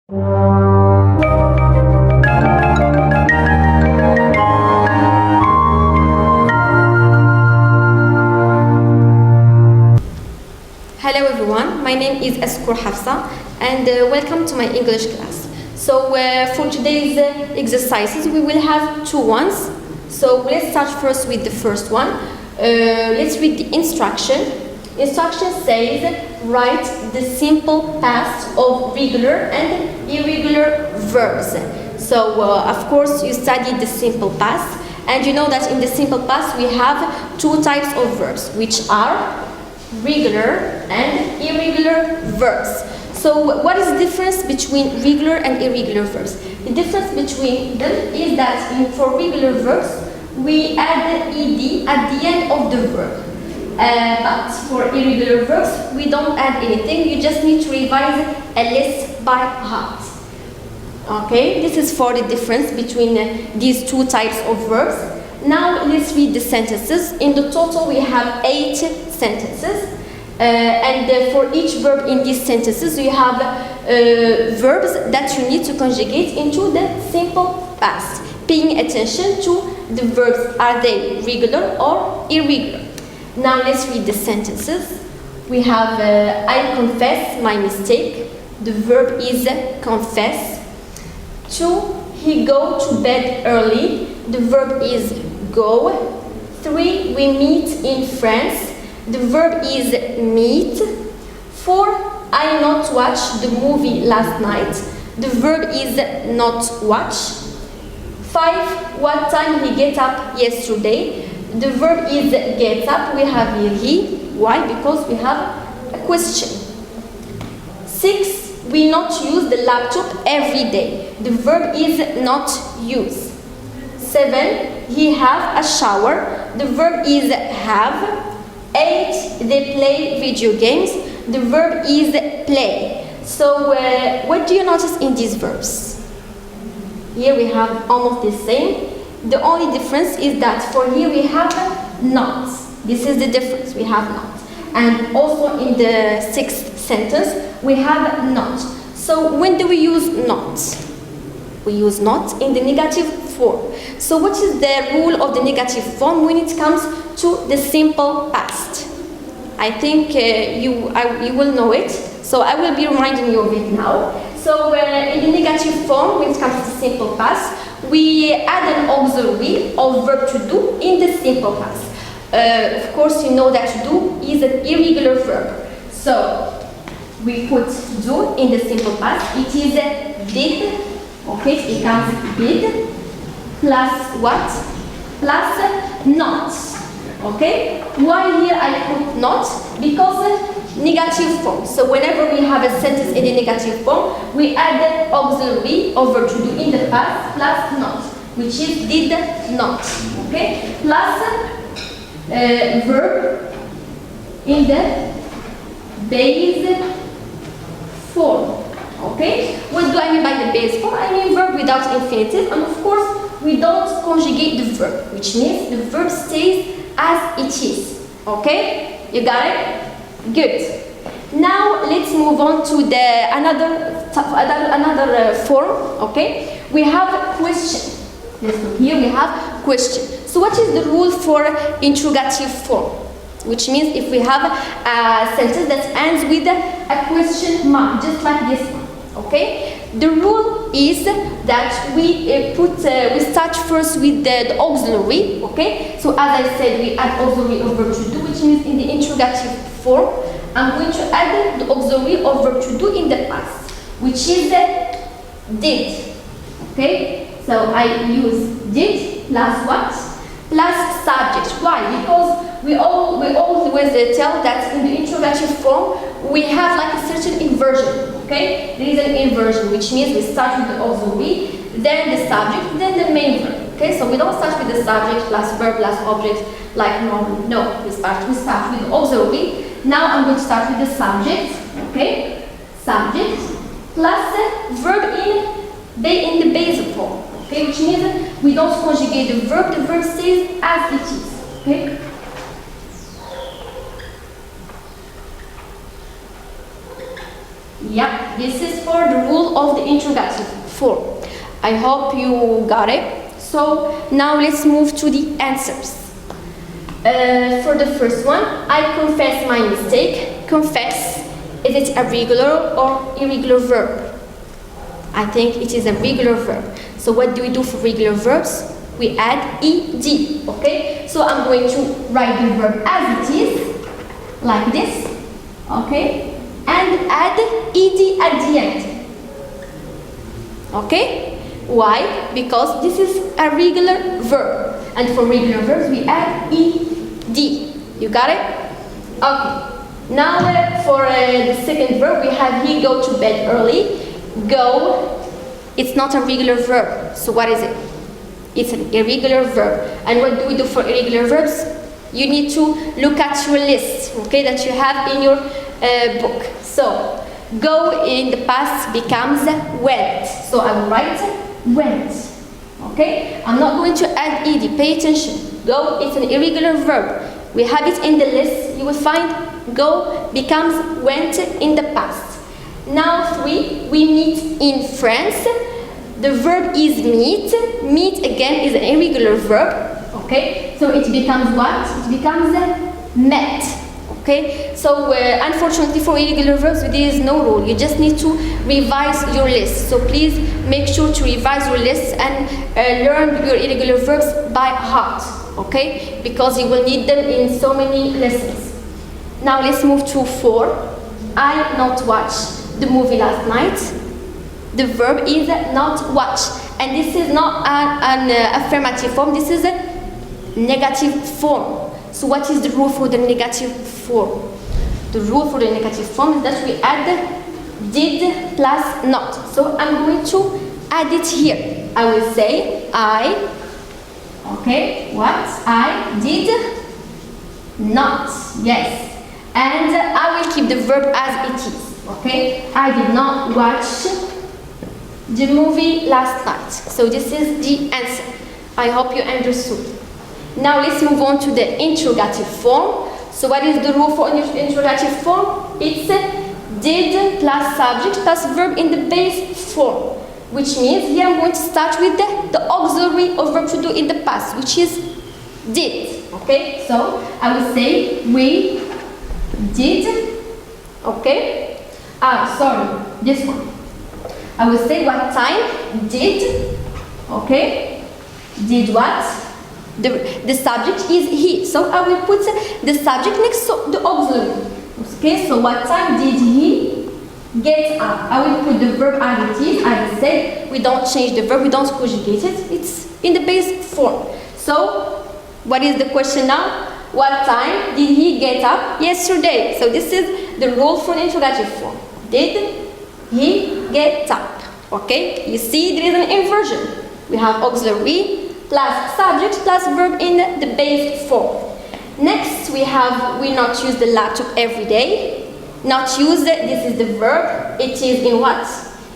Hello everyone, my name is Askur Hafsa and welcome to my English class. So for today's exercises we will have two ones. So let's start first with the first one. Let's read the instruction. Instruction says write the simple past of regular and irregular verbs. So of course you studied the simple past and you know that in the simple past we have two types of verbs which are regular and irregular verbs. So what is the difference between regular and irregular verbs? The difference between them is that for regular verbs we add ed at the end of the verb. But for irregular verbs we don't add anything, you just need to revise a list by heart. Okay, this is for the difference between these two types of verbs. Now let's read the sentences. In the total we have 8 sentences. And for each verb in these sentences you have verbs that you need to conjugate into the simple past, paying attention to the verbs, are they regular or irregular. Now let's read the sentences. We have I confess my mistake. The verb is confess. 2. He go to bed early. The verb is go. 3. We meet in France. The verb is meet. 4. I not watch the movie last night. The verb is not watch. 5. What time he get up yesterday. The verb is get up. We have here he. Why? Because we have a question. 6. We not use the laptop every day. The verb is not use. 7. He have a shower. The verb is have. 8. They play video games. The verb is play. So what do you notice in these verbs? Here we have almost the same. The only difference is that for here we have not. This is the difference, we have not. And also in the 6th sentence we have not. So when do we use not? We use not in the negative form. So what is the rule of the negative form when it comes to the simple past? I think you will know it, so I will be reminding you of it now. So in the negative form, when it comes to simple past, we add an auxiliary of verb to do in the simple past. Of course, you know that to do is an irregular verb. So we put do in the simple past. It is did. Okay, it becomes did plus what? Plus not. Okay? Why here I put not? Because negative form. So whenever we have a sentence in the negative form, we add the auxiliary of verb to do in the past plus not, which is did not. Okay? Plus verb in the base form. Okay? What do I mean by the base form? I mean verb without infinitive, and of course we don't conjugate the verb, which means the verb stays as it is. Okay? You got it? Good. Now let's move on to the another form. Okay? We have question. Let's look here. We have question. So what is the rule for interrogative form? Which means if we have a sentence that ends with a question mark, just like this one. Okay? The rule is that we start first with the auxiliary. Okay? So as I said, we add auxiliary of verb to do, which means in the interrogative form, I'm going to add the auxiliary of verb to do in the past, which is did. Okay? So I use did plus what? Plus subject. Why? Because we always tell that in the interrogative form we have like a certain inversion. Okay? There is an inversion, which means we start with the auxiliary, then the subject, then the main verb. Okay? So we don't start with the subject plus verb plus object like normally. No, we start with the auxiliary. Now I'm going to start with the subject. Okay? Subject plus verb in the base form. Okay? Which means we don't conjugate the verb stays as it is. Okay? Yep, this is for the rule of the interrogative form. I hope you got it. So now let's move to the answers. For the first one, I confess my mistake. Confess, is it a regular or irregular verb? I think it is a regular verb. So what do we do for regular verbs? We add ed, okay? So I'm going to write the verb as it is, like this, okay? And add ed at the end, okay? Why? Because this is a regular verb. And for regular verbs, we add ed. You got it? Okay. Now for the second verb, we have he go to bed early. Go, it's not a regular verb. So what is it? It's an irregular verb. And what do we do for irregular verbs? You need to look at your list, okay, that you have in your book. So, go in the past becomes went. So I will write went, okay? I'm not going to add ed, pay attention. Go, it's an irregular verb. We have it in the list. You will find go becomes went in the past. Now 3, we meet in France. The verb is meet. Meet again is an irregular verb, okay? So it becomes what? It becomes met, okay? So unfortunately for irregular verbs, there is no rule. You just need to revise your list. So please make sure to revise your list and learn your irregular verbs by heart, okay? Because you will need them in so many lessons. Now let's move to 4. I not watch the movie last night. The verb is not watch, and this is not an affirmative form. This is a negative form. So what is the rule for the negative form? The rule for the negative form is that we add did plus not. So I'm going to add it here. I will say I, okay, what? I did not, yes. And I will keep the verb as it is, okay? I did not watch the movie last night. So this is the answer. I hope you understood. Now let's move on to the interrogative form. So what is the rule for interrogative form? It's did plus subject plus verb in the base form. Which means here I'm going to start with the auxiliary of verb to do in the past, which is did. Okay, so I will say we did. Okay, sorry, this one. I will say what time did, okay, did what? The subject is he, so I will put the subject next to the auxiliary. Okay, so what time did he get up? I will put the verb as it is. As I said, we don't change the verb, we don't conjugate it, it's in the base form. So, what is the question now? What time did he get up yesterday? So this is the rule for the interrogative form. Did he get up? Okay, you see there is an inversion. We have auxiliary plus subject plus verb in the base form. Next we not use the laptop every day. Not use it, this is the verb. It is in what?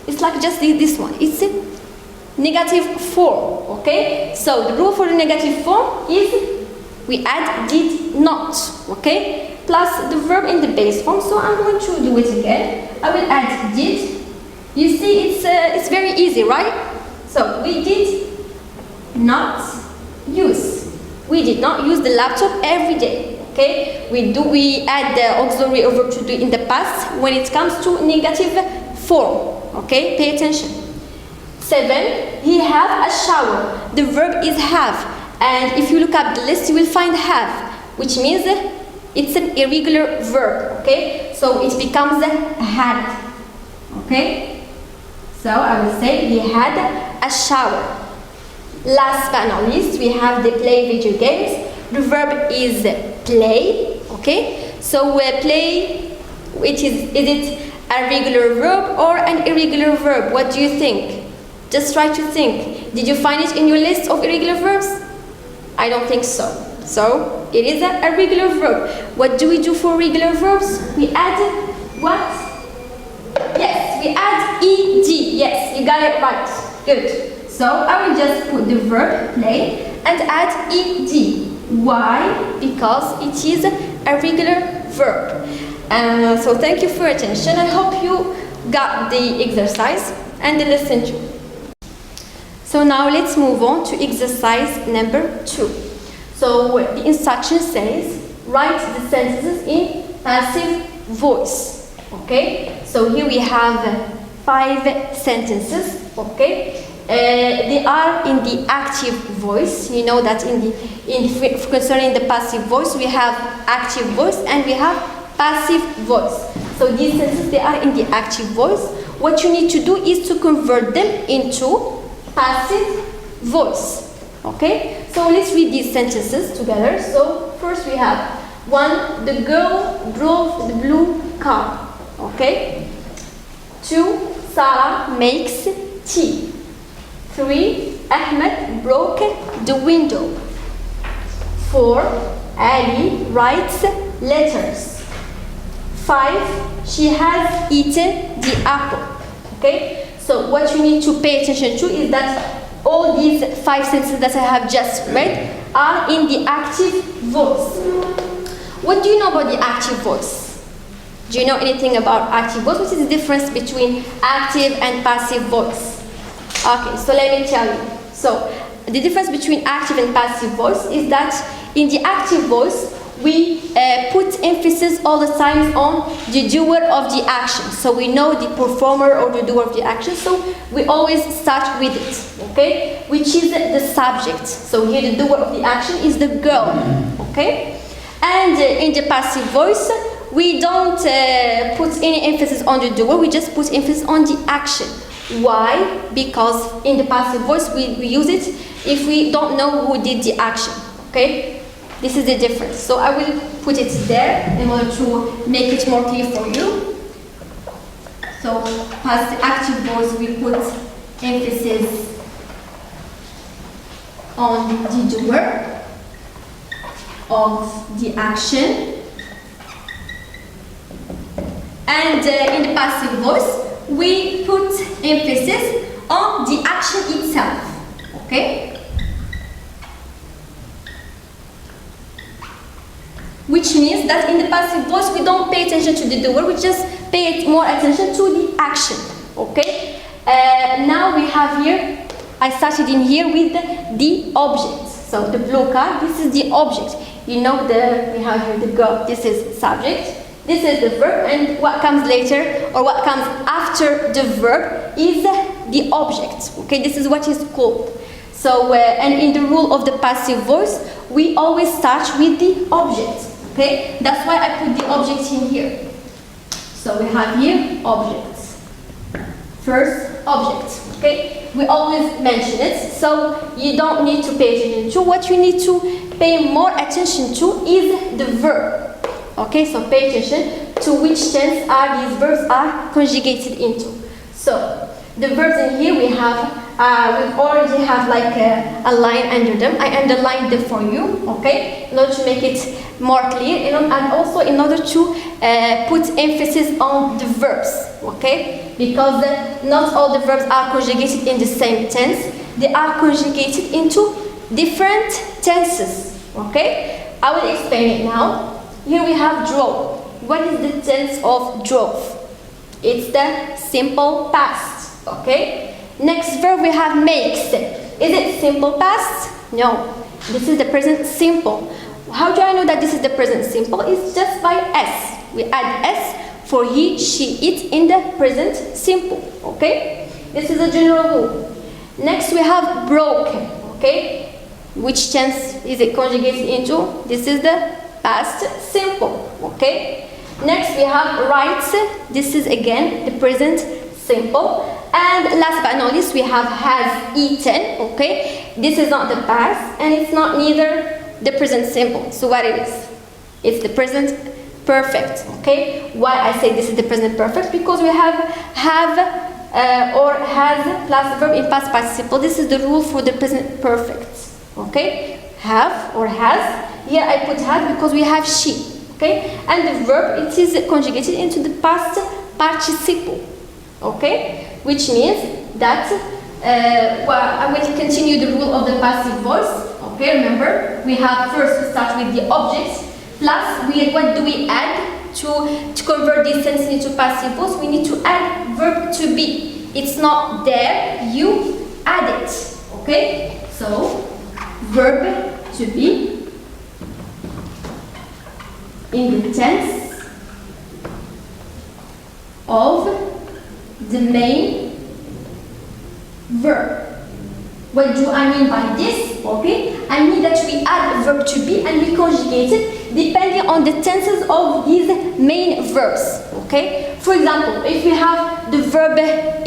It's like just this one. It's a negative form. Okay, so the rule for the negative form is we add did not. Okay, plus the verb in the base form. So I'm going to do it again. I will add did. You see, it's very easy, right? So we did not use. We did not use the laptop every day. Okay? We add the auxiliary of verb to do in the past when it comes to negative form. Okay? Pay attention. 7. He have a shower. The verb is have, and if you look up the list, you will find have, which means it's an irregular verb. Okay? So it becomes had. Okay? So I will say he had a shower. Last but not least, we have the play video games. The verb is play. Okay, so play, is it a regular verb or an irregular verb? What do you think? Just try to think. Did you find it in your list of irregular verbs? I don't think so. So it is a regular verb. What do we do for regular verbs? We add what? Yes, we add ed. Yes, you got it right. Good. So I will just put the verb play and add ed. Why? Because it is a regular verb. So thank you for your attention. I hope you got the exercise and listen to. So now let's move on to exercise number 2. So the instruction says, write the sentences in passive voice. Okay, so here we have 5 sentences. Okay, they are in the active voice. You know that concerning the passive voice, we have active voice and we have passive voice. So these sentences, they are in the active voice. What you need to do is to convert them into passive voice. Okay, so let's read these sentences together. So first we have 1, the girl drove the blue car. Okay, 2, Sarah makes tea. 3, Ahmed broke the window. 4, Ali writes letters. 5, she has eaten the apple. Okay, so what you need to pay attention to is that all these 5 sentences that I have just read are in the active voice. What do you know about the active voice? Do you know anything about active voice? What is the difference between active and passive voice? Okay, so let me tell you. So the difference between active and passive voice is that in the active voice, we put emphasis all the time on the doer of the action. So we know the performer or the doer of the action, so we always start with it, okay? Which is the subject. So here the doer of the action is the girl, okay? And in the passive voice, we don't put any emphasis on the doer, we just put emphasis on the action. Why? Because in the passive voice, we use it if we don't know who did the action, okay? This is the difference. So I will put it there in order to make it more clear for you. So passive active voice, we put emphasis on the doer of the action. And in the passive voice, we put emphasis on the action itself. Okay? Which means that in the passive voice, we don't pay attention to the doer, we just pay more attention to the action, okay? Now we have here, I started in here with the object. So the blue car, this is the object. You know, we have here the girl, this is subject, this is the verb, and what comes later, or what comes after the verb is the object, okay? This is what is called. So, and in the rule of the passive voice, we always start with the object. Okay, that's why I put the object in here. So we have here objects. First object. Okay, we always mention it, so you don't need to pay attention to. What you need to pay more attention to is the verb. Okay, so pay attention to which tense are these verbs are conjugated into. So the verbs in here we have. We already have like a line under them. I underlined them for you, okay, in order to make it more clear, and also in order to put emphasis on the verbs, okay, because not all the verbs are conjugated in the same tense. They are conjugated into different tenses, okay. I will explain it now. Here we have drove. What is the tense of drove? It's the simple past, okay. Next verb we have makes. Is it simple past? No. This is the present simple. How do I know that this is the present simple? It's just by S. We add S for he, she, it in the present simple. Okay? This is a general rule. Next we have broken. Okay? Which tense is it conjugated into? This is the past simple. Okay? Next we have writes. This is again the present simple. And last but not least, we have has eaten, okay? This is not the past, and it's not neither the present simple. So what it is? It's the present perfect, okay? Why I say this is the present perfect? Because we have or has plus verb in past participle. This is the rule for the present perfect, okay? Have or has. Here I put has because we have she, okay? And the verb, it is conjugated into the past participle, okay? Which means that, I will continue the rule of the passive voice. Okay, remember, we have first we start with the object, plus what do we add? to convert this sentence into passive voice, we need to add verb to be. It's not there, you add it. Okay? So, verb to be in the tense of the main verb. What do I mean by this? Okay, I mean that we add verb to be and we conjugate it depending on the tenses of these main verbs. Okay, for example, if we have the verb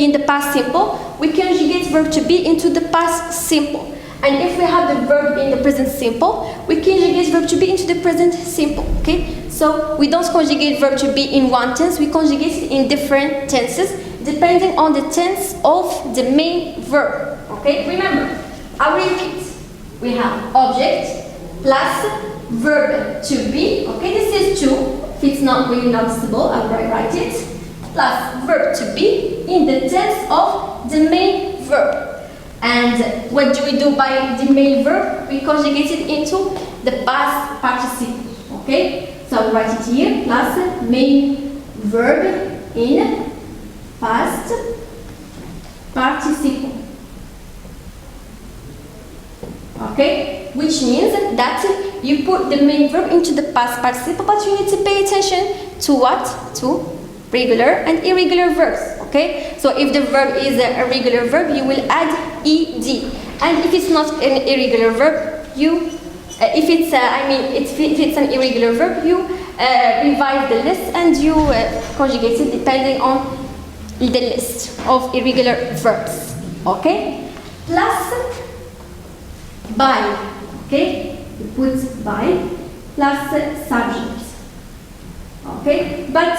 in the past simple, we conjugate verb to be into the past simple. And if we have the verb in the present simple, we conjugate verb to be into the present simple. Okay, so we don't conjugate verb to be in one tense, we conjugate it in different tenses depending on the tense of the main verb. Okay, remember, I repeat, we have object plus verb to be. Okay, this is to, if it's not really noticeable, I'll write it, plus verb to be in the tense of the main verb. And what do we do by the main verb? We conjugate it into the past participle. Okay, so I'll write it here, plus main verb in past participle. Okay, which means that you put the main verb into the past participle, but you need to pay attention to what? To regular and irregular verbs. Okay, so if the verb is a regular verb, you will add ed, and if it's not an irregular verb, you if it's an irregular verb, you revise the list and you conjugate it depending on the list of irregular verbs. Okay, plus by. Okay, you put by plus subject. Okay, but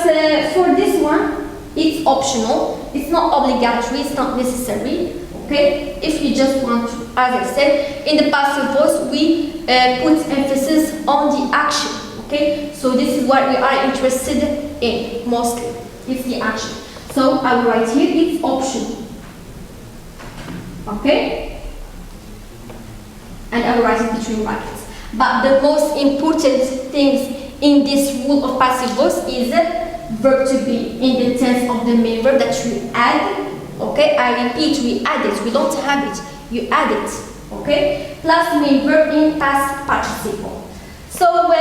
for this one, it's optional. It's not obligatory. It's not necessary. Okay, if you just want to, as I said, in the passive voice, we put emphasis on the action. Okay, so this is what we are interested in mostly. It's the action. So I will write here, it's optional. Okay, and I will write it between brackets. But the most important things in this rule of passive voice is verb to be in the tense of the main verb that you add. Okay, I repeat, we add it. We don't have it. You add it. Okay, plus main verb in past participle. So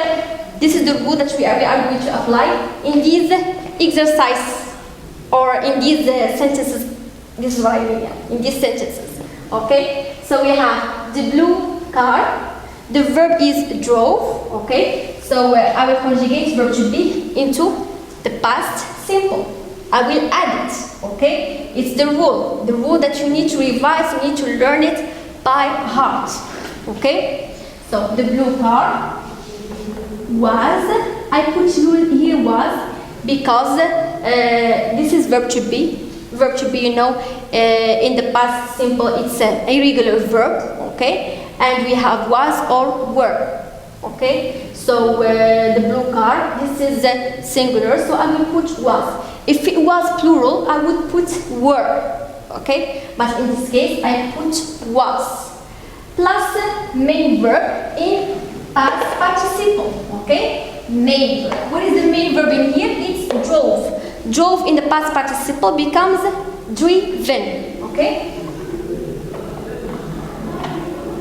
this is the rule that we are going to apply in these exercises or in these sentences. This is what I mean. In these sentences. Okay, so we have the blue car. The verb is drove. Okay, so I will conjugate verb to be into the past simple. I will add it. Okay, it's the rule that you need to revise. You need to learn it by heart. Okay, so the blue car was. I put here was because this is verb to be. Verb to be, you know, in the past simple, it's an irregular verb. Okay, and we have was or were. Okay, so the blue car, this is singular, so I will put was. If it was plural, I would put were. Okay, but in this case, I put was. Plus main verb in past participle. Okay, main verb. What is the main verb in here? It's drove. Drove in the past participle becomes driven. Okay,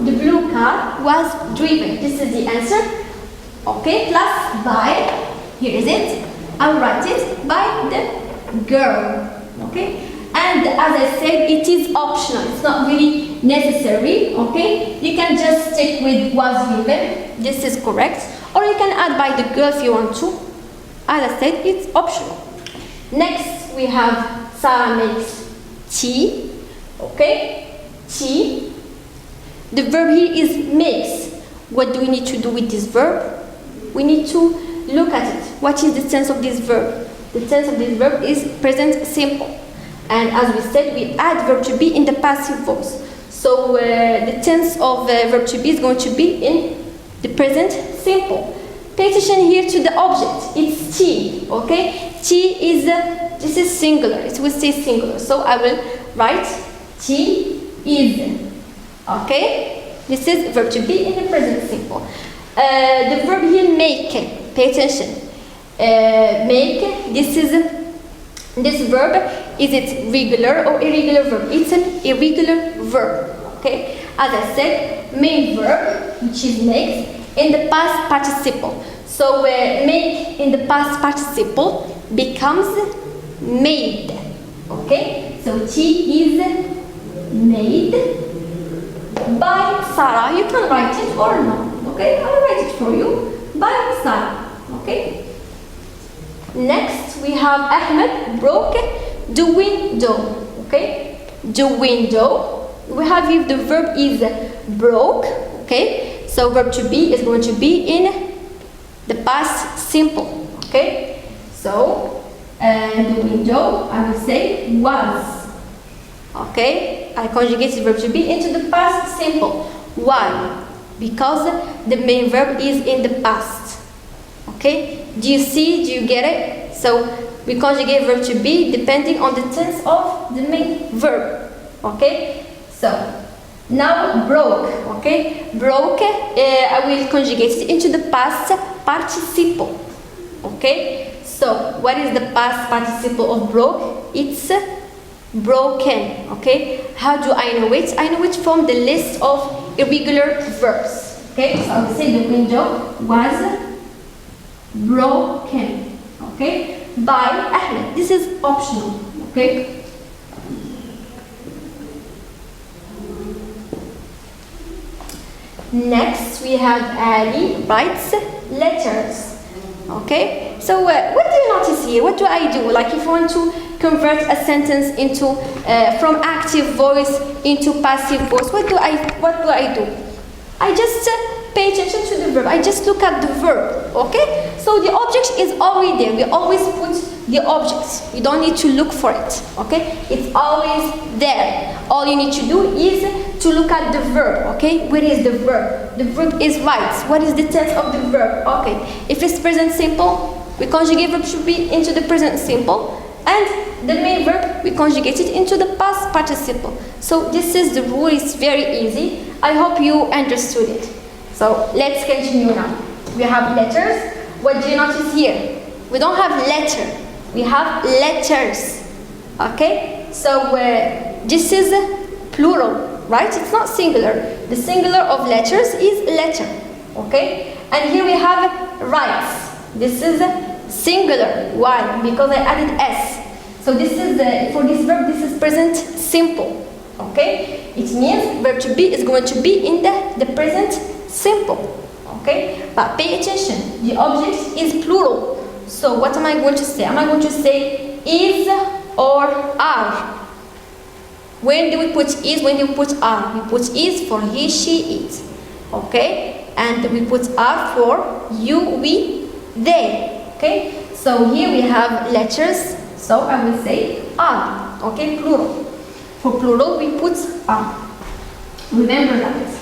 the blue car was driven. This is the answer. Okay, plus by, here is it. I'll write it by the girl. Okay, and as I said, it is optional. It's not really necessary. Okay, you can just stick with was driven. This is correct, or you can add by the girl if you want to. As I said, it's optional. Next, we have Sarah makes tea. Okay, tea. The verb here is makes. What do we need to do with this verb? We need to look at it. What is the tense of this verb? The tense of this verb is present simple. And as we said, we add verb to be in the passive voice. So the tense of verb to be is going to be in the present simple. Pay attention here to the object. It's tea. Okay, tea is this is singular. It will say singular. So I will write tea is. Okay, this is verb to be in the present simple. The verb here make. Pay attention. make. This verb, is it regular or irregular verb? It's an irregular verb. Okay, as I said, main verb, which is makes, in the past participle. So make in the past participle becomes made. Okay, so tea is made by Sarah. You can write it or no. Okay, I'll write it for you. By Sarah. Okay. Next we have Ahmed broke the window. Okay, the window. We have if the verb is broke. Okay, so verb to be is going to be in the past simple. Okay, so the window I will say was. Okay, I conjugate the verb to be into the past simple. Why? Because the main verb is in the past. Okay, do you see? Do you get it? So we conjugate verb to be depending on the tense of the main verb. Okay, so now broke. Okay, broke. I will conjugate it into the past participle. Okay, so what is the past participle of broke? It's broken. Okay, how do I know it? I know it from the list of irregular verbs. Okay, so I will say the window was broken. Okay, by Ahmed. This is optional. Okay. Next we have Ali writes letters. Okay, so what do you notice here? What do I do? Like if I want to convert a sentence into from active voice into passive voice, what do I do? I just pay attention to the verb. I just look at the verb. Okay, so the object is already there. We always put the object. You don't need to look for it. Okay, it's always there. All you need to do is to look at the verb. Okay, where is the verb? The verb is right. What is the tense of the verb? Okay, if it's present simple, we conjugate verb should be into the present simple, and the main verb we conjugate it into the past participle. So this is the rule. It's very easy. I hope you understood it. So let's continue now. We have letters. What do you notice here? We don't have letter. We have letters. Okay? So this is plural, right? It's not singular. The singular of letters is letter. Okay? And here we have rights. This is singular. Why? Because I added s. So this is for this verb. This is present simple. Okay? It means verb to be is going to be in the present simple. Okay? But pay attention. The object is plural. So what am I going to say? Am I going to say is or are? When do we put is? When do we put are? We put is for he, she, it. Okay? And we put are for you, we, they. Okay? So here we have letters. So I will say are. Okay? Plural. For plural we put are. Remember that.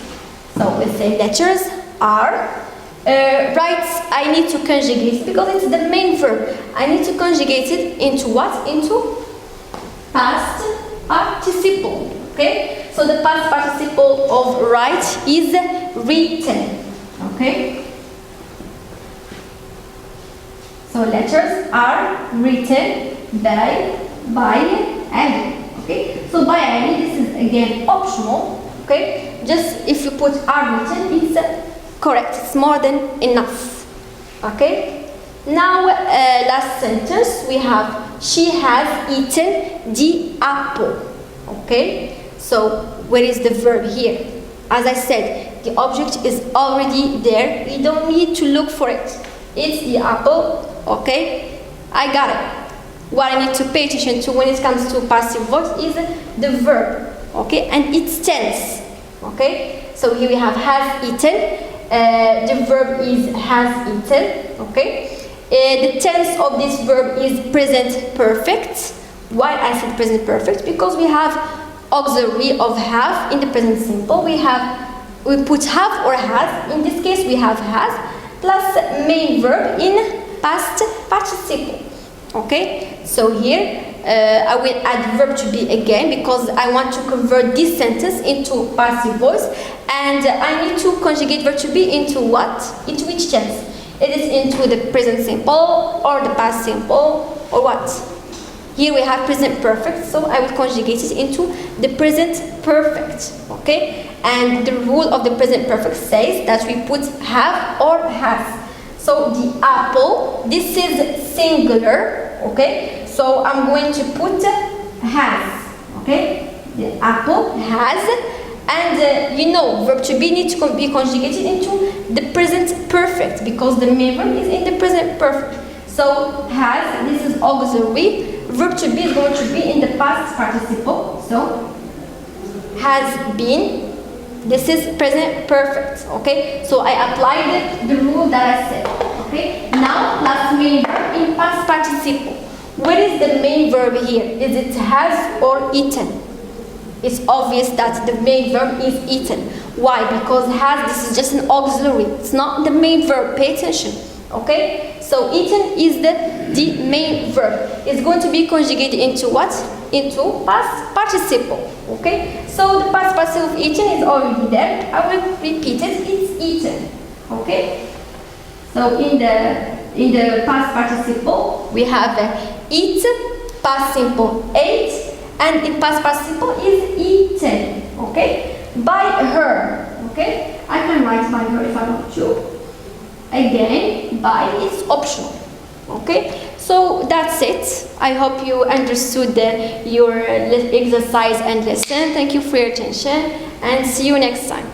So we say letters are. Rights I need to conjugate because it's the main verb. I need to conjugate it into what? Into past participle. Okay? So the past participle of write is written. Okay? So letters are written by Ali. Okay? So by Ali, this is again optional. Okay? Just if you put are written, it's correct. It's more than enough. Okay? Now, last sentence, we have she has eaten the apple. Okay? So, where is the verb here? As I said, the object is already there. We don't need to look for it. It's the apple. Okay? I got it. What I need to pay attention to when it comes to passive voice is the verb. Okay? And its tense. Okay? So, here we have has eaten. The verb is has eaten. Okay? The tense of this verb is present perfect. Why I said present perfect? Because we have auxiliary of have in the present simple. We put have or has. In this case, we have has plus main verb in past participle. Okay? So here I will add verb to be again because I want to convert this sentence into passive voice, and I need to conjugate verb to be into what? Into which tense? It is into the present simple or the past simple or what? Here we have present perfect, so I will conjugate it into the present perfect, okay? And the rule of the present perfect says that we put have or has. So the apple, this is singular, okay? So I'm going to put has, okay? The apple has, and you know, verb to be needs to be conjugated into the present perfect because the main verb is in the present perfect. So has, this is auxiliary. Verb to be is going to be in the past participle. So has been. This is present perfect. Okay. So I applied the rule that I said. Okay. Now plus main verb in past participle. What is the main verb here? Is it has or eaten? It's obvious that the main verb is eaten. Why? Because has, this is just an auxiliary. It's not the main verb. Pay attention. Okay? So eaten is the main verb. It's going to be conjugated into what? Into past participle. Okay? So the past participle of eaten is already there. I will repeat it. It's eaten. Okay? So in the past participle we have eat, past simple ate, and in past participle is eaten. Okay? By her. Okay? I can write by her if I want to. Again, by is optional. Okay? So that's it. I hope you understood your exercise and lesson. Thank you for your attention and see you next time.